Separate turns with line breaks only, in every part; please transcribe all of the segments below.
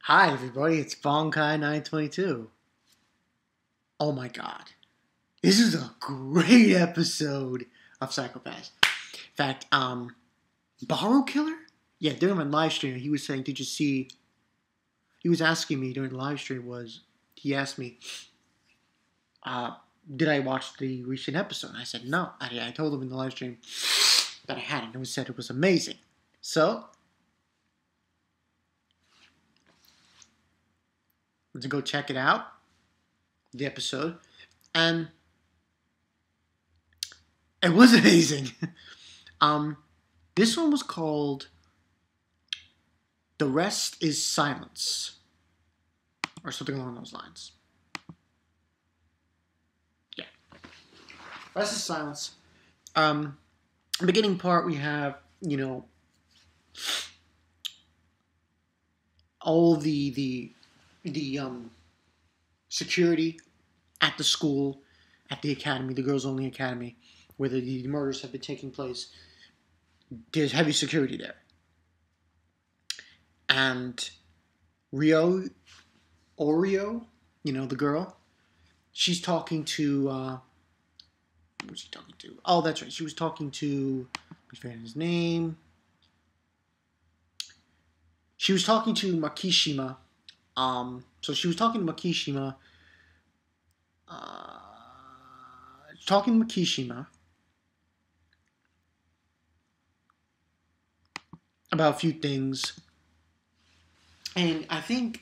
Hi everybody, it's Bonkai922. Oh my god. This is a great episode of Psychopaths. In fact, Borrow Killer? Yeah, during my live stream, he was saying, did you see... He was asking me during the live stream he asked me, did I watch the recent episode? I said, no. I told him in the live stream that I hadn't. And he said it was amazing. So, let's go check it out. The episode. And it was amazing. This one was called The Rest is Silence. Or something along those lines. Yeah. Rest is Silence. Beginning part we have, all the security at the school, at the academy, the girls only academy, where the murders have been taking place. There's heavy security there. And Arroyo, the girl, she's talking to, what's she talking to? Oh, that's right. She was talking to, I forget his name. She was talking to McKee Sheena. So she was talking to McKee Sheena. About a few things. And I think,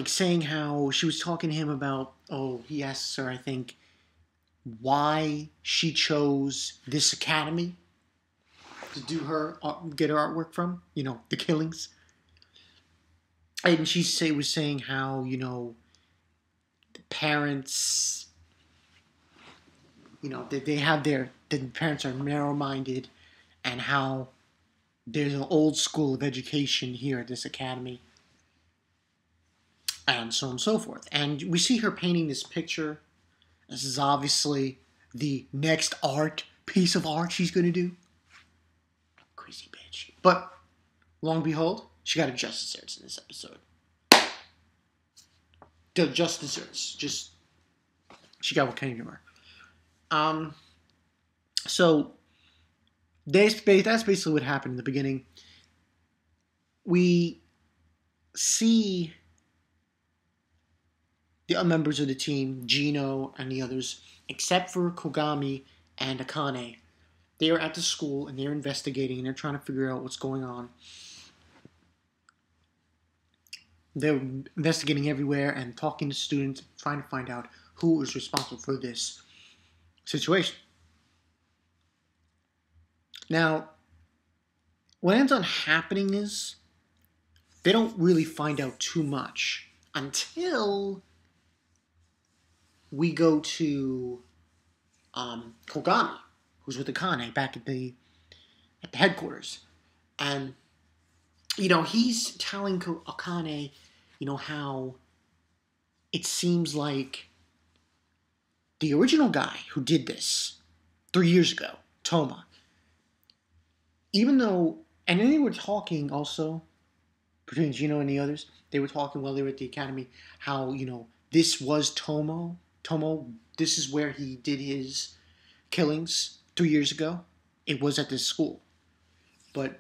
saying how she was talking to him about, he asks her, I think, why she chose this academy to do get her artwork from, the killings. And she was saying how, the parents, the parents are narrow-minded, and how there's an old school of education here at this academy, and so on and so forth. And we see her painting this picture. This is obviously the next piece of art she's going to do. Crazy bitch. But, long and behold, she got a just desserts in this episode. Just desserts. She got what came to her. So, that's basically what happened in the beginning. We see the other members of the team, Gino and the others, except for Kogami and Akane. They are at the school and they're investigating and they're trying to figure out what's going on. They're investigating everywhere and talking to students, trying to find out who is responsible for this situation. Now, what ends up happening is they don't really find out too much until we go to Kogami, who's with Akane back at the headquarters. And, he's telling Akane, how it seems like the original guy who did this 3 years ago, Toma, even though, and then they were talking also, between Gino and the others, they were talking while they were at the academy, how, this was Toma, this is where he did his killings 3 years ago. It was at this school. But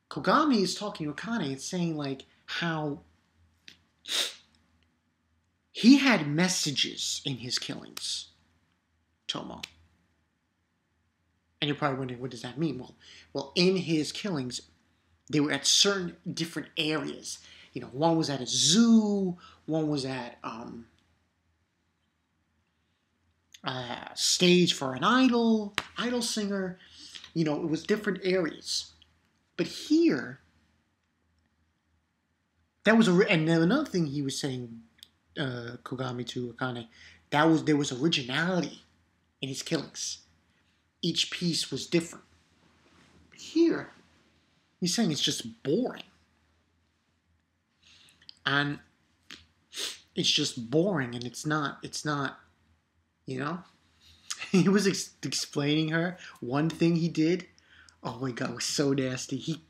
Kogami is talking to Akane and saying, how he had messages in his killings, Toma. And you're probably wondering, what does that mean? Well, in his killings, they were at certain different areas. One was at a zoo, one was at stage for an idol singer. It was different areas. But here, that was and another thing he was saying, Kogami to Akane, there was originality in his killings. Each piece was different. But here, he's saying it's just boring. And it's just boring, and it's not, He was explaining her one thing he did. Oh my god, it was so nasty. He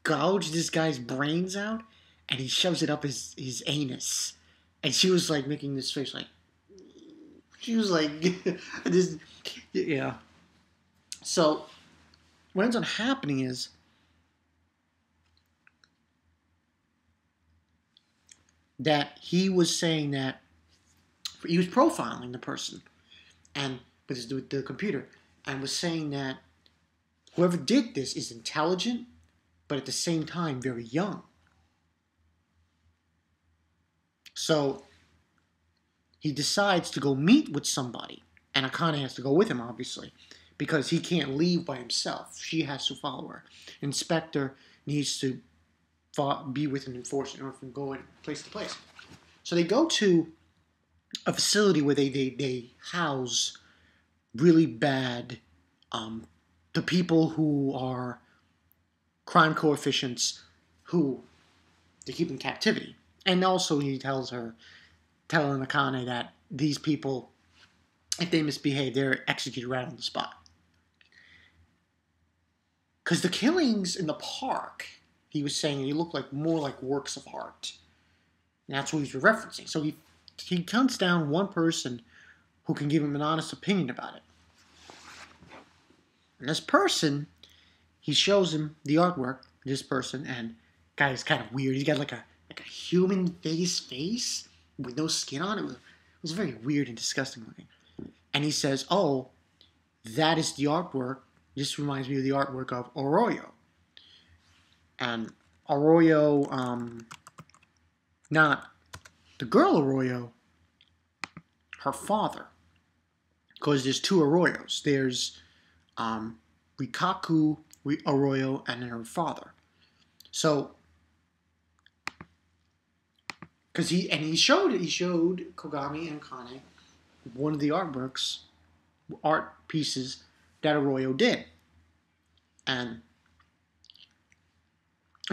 gouge this guy's brains out, and he shoves it up his anus. And she was like making this face like, she was like, this, yeah. So what ends up happening is that he was saying that he was profiling the person and with the computer, and was saying that whoever did this is intelligent, but at the same time very young. So he decides to go meet with somebody, and Akane has to go with him, obviously, because he can't leave by himself. She has to follow her. Inspector needs to be with an enforcer in order from going place to place. So they go to a facility where they house really bad, the people who are crime coefficients who they keep in captivity. And also he telling Akane that these people, if they misbehave, they're executed right on the spot. Because the killings in the park, he was saying, they look like more like works of art. And that's what he's referencing. So he counts down one person who can give him an honest opinion about it. And this person, he shows him the artwork, this person, and guy's kind of weird. He's got like a human face with no skin on it. It was very weird and disgusting looking. And he says, oh, that is the artwork. This reminds me of the artwork of Arroyo. And Arroyo, not the girl Arroyo, her father. Because there's two Arroyos. There's Rikaku Arroyo and then her father. So, because he showed Kogami and Kane one of the art pieces that Arroyo did. And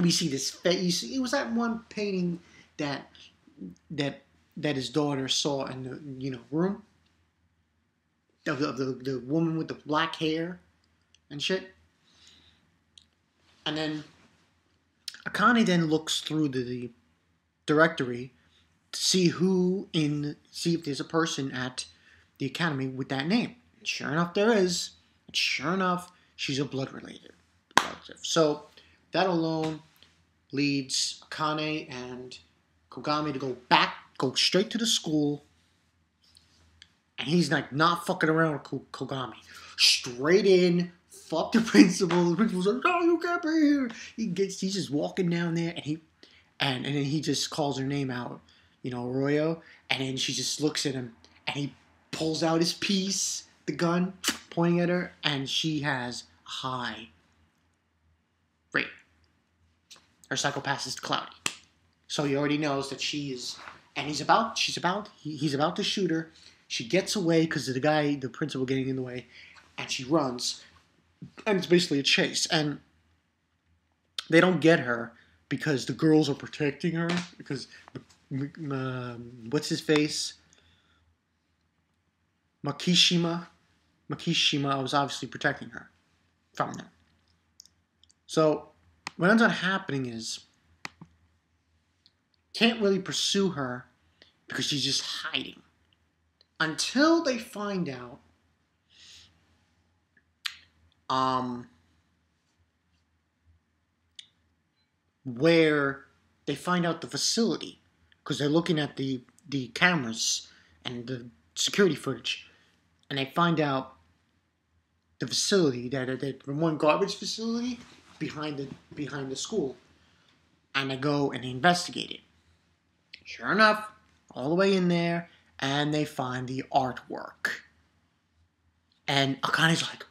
we see this face. It was that one painting that his daughter saw in the room of the woman with the black hair and shit. And then Akane then looks through the directory to see if there's a person at the academy with that name. And sure enough, there is. And sure enough, she's a blood relative. So that alone leads Akane and Kogami to go straight to the school. And he's like not fucking around with Kogami. Straight in, fuck the principal. The principal's like, no, you can't be here. He's just walking down there, and then he just calls her name out, Arroyo. And then she just looks at him, and he pulls out his piece, the gun, pointing at her, and she has a high rate. Her psychopath is cloudy. So he already knows that he's about to shoot her. She gets away because of the principal getting in the way, and she runs. And it's basically a chase. And they don't get her because the girls are protecting her. Because, what's his face? McKee Sheena was obviously protecting her from them. So, what ends up happening is, can't really pursue her because she's just hiding. Until they find out where they find out the facility, because they're looking at the cameras and the security footage, and they find out the facility that one garbage facility behind the school, and they go and they investigate it. Sure enough, all the way in there, and they find the artwork. And Akane's like,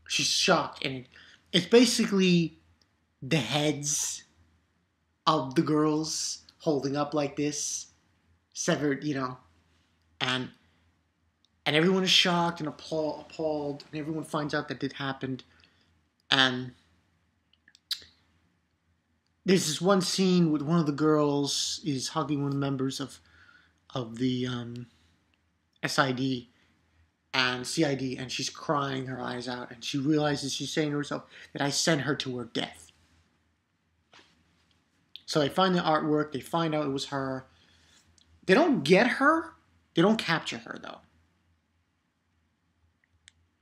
she's shocked, and it's basically the heads of the girls holding up like this, severed, and everyone is shocked and appalled, and everyone finds out that it happened. And there's this one scene with one of the girls is hugging one of the members of the SID and CID, and she's crying her eyes out, and she realizes, she's saying to herself that I sent her to her death. So they find the artwork. They find out it was her. They don't get her. They don't capture her, though.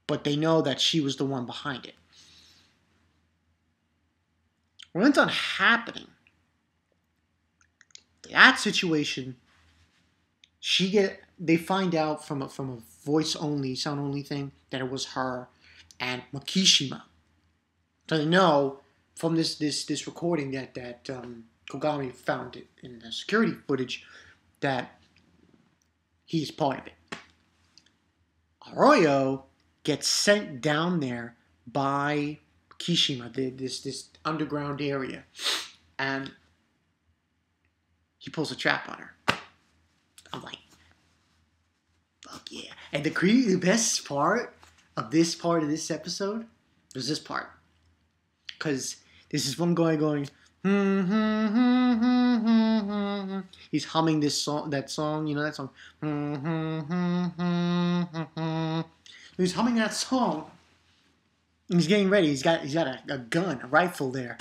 But they know that she was the one behind it. When it's done happening, that situation, they find out from a voice only, sound only thing that it was her and McKee Sheena. So they know from this recording that Kogami found it in the security footage that he's part of it. Arroyo gets sent down there by McKee Sheena, this underground area, and he pulls a trap on her. I'm like, fuck yeah. And the best part of this episode was this part. Because this is one guy going, he's humming that song, that song. He's humming that song. And he's getting ready. He's got a gun, a rifle there.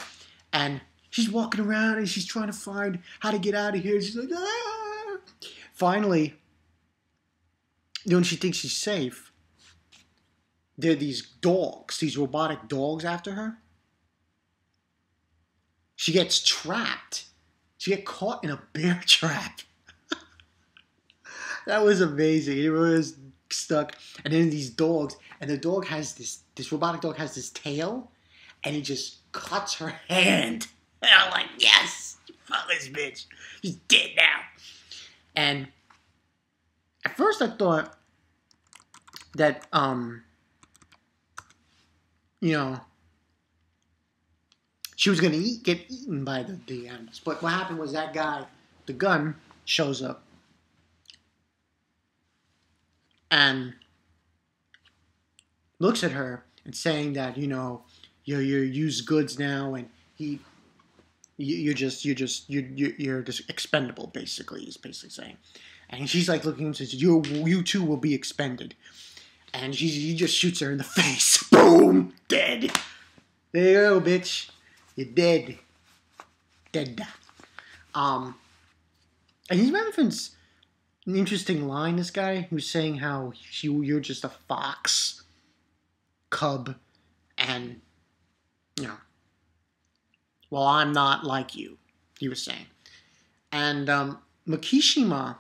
And she's walking around and she's trying to find how to get out of here. She's like, ah! Finally, when she thinks she's safe, there are these dogs, these robotic dogs after her. She gets trapped. She gets caught in a bear trap. That was amazing. It was stuck. And then these dogs, and the dog has this robotic dog has this tail, and it just cuts her hand. And I'm like, yes, fuck this bitch. She's dead now. And at first I thought that, she was going to get eaten by the animals. But what happened was that guy, the gun, shows up. And looks at her and saying that, you're used goods now, and you're just expendable, basically, he's basically saying. And she's like looking and says, you too will be expended. And he just shoots her in the face. Boom! Dead. There you go, bitch. You're dead. Dead. And he's referenced an interesting line, this guy, who's saying how you're just a fox, cub, and, well, I'm not like you, he was saying. And McKee Sheena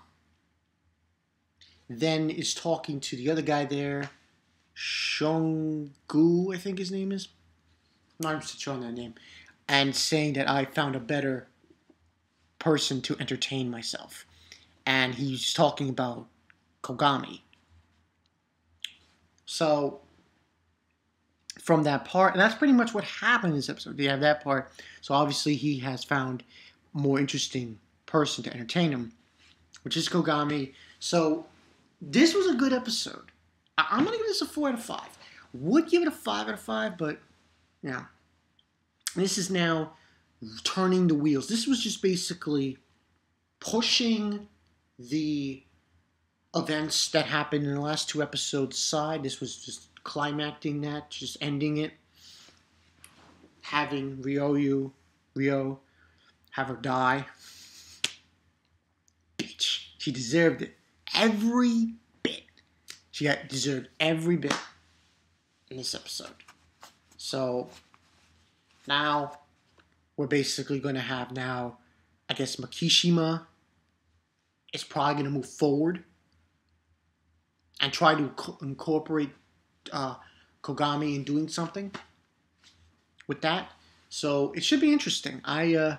then is talking to the other guy there, Shongu, I think his name is. I'm not sure on that name. And saying that I found a better person to entertain myself. And he's talking about Kogami. So, from that part, and that's pretty much what happened in this episode. They have that part. So obviously he has found a more interesting person to entertain him, which is Kogami. So, this was a good episode. I'm going to give this a 4 out of 5. Would give it a 5 out of 5, but, this is now turning the wheels. This was just basically pushing the events that happened in the last 2 episodes aside. This was just climaxing that, just ending it. Having Rio have her die. Bitch. She deserved it. Every bit. She deserved every bit in this episode. So now we're basically going to have I guess McKee Sheena is probably going to move forward and try to incorporate Kogami in doing something with that. So it should be interesting. I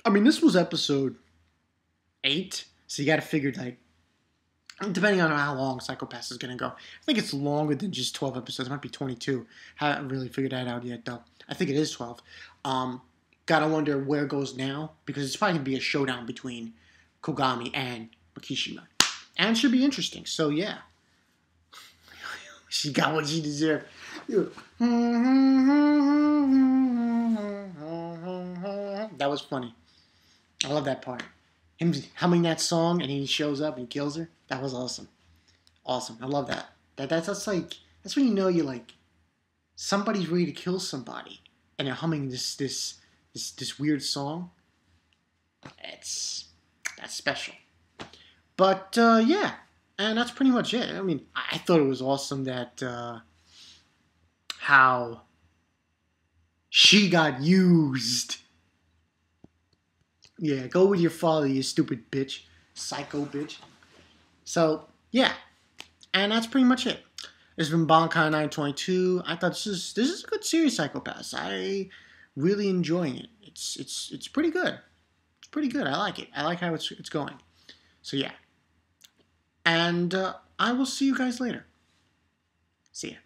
mean, this was episode 8, so you got to figure, depending on how long Psycho-Pass is going to go. I think it's longer than just 12 episodes. It might be 22. Haven't really figured that out yet, though. I think it is 12. Gotta wonder where it goes now, because it's probably going to be a showdown between Kogami and McKee Sheena. And it should be interesting. So, yeah. She got what she deserved. That was funny. I love that part. Him humming that song and he shows up and kills her. That was awesome. Awesome. I love that. That's when you know you're somebody's ready to kill somebody and they're humming this weird song. That's special. But yeah, and that's pretty much it. I mean, I thought it was awesome that how she got used. Yeah, go with your father, you stupid bitch, psycho bitch. So yeah, and that's pretty much it. It's been Bonkai 922. I thought this is a good series, Psychopaths. I really enjoying it. It's pretty good. It's pretty good. I like it. I like how it's going. So yeah, and I will see you guys later. See ya.